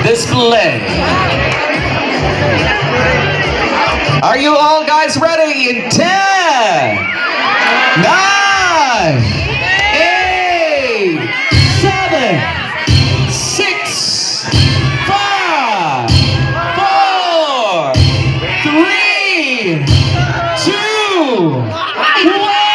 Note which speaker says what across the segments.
Speaker 1: display. Are you all guys ready? In 10, 9, 8, 7, 6, 5, 4, 3, 2, 1.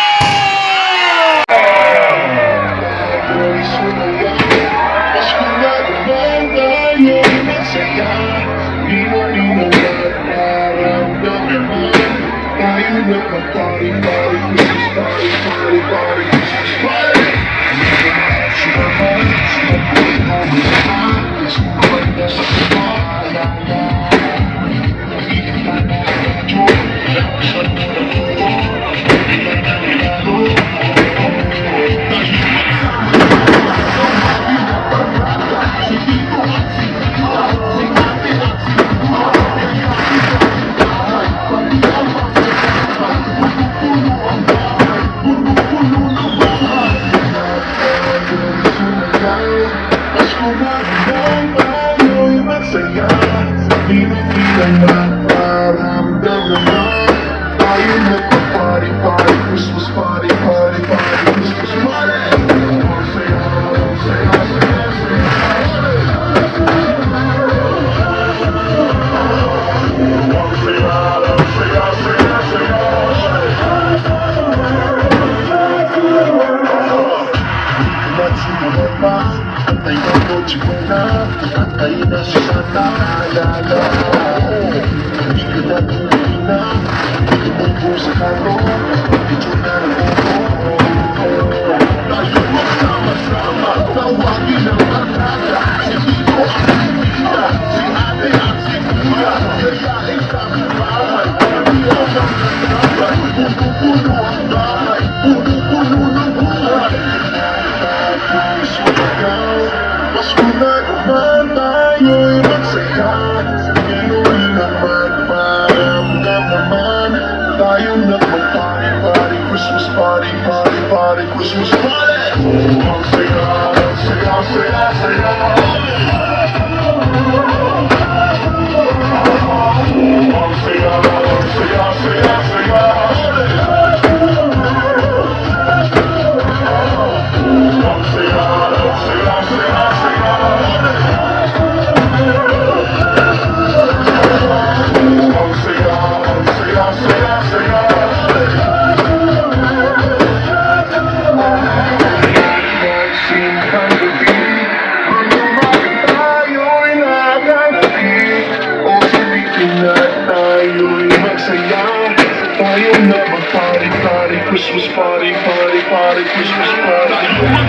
Speaker 2: Christmas party, Christmas party.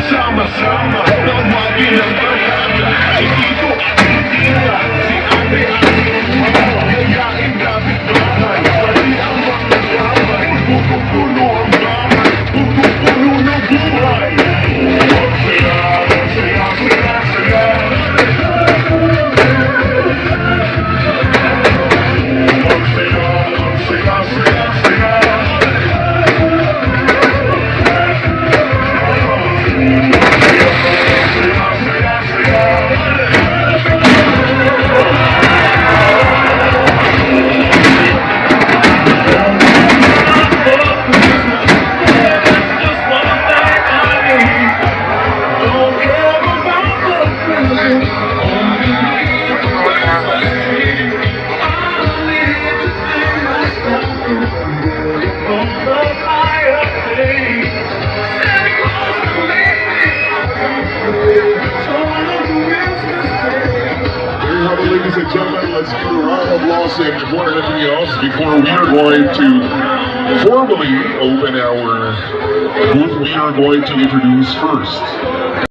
Speaker 2: Sama-sama, tawagin ang barkada. Dito at Pilipinas, si ate-ate, yayain namin bahay. Pati ang mga gamay, pupuno ang bahay, pupuno ng buhay. Ladies and gentlemen, let's give a round of applause and before anything else, before we are going to formally open our booth, we are going to introduce first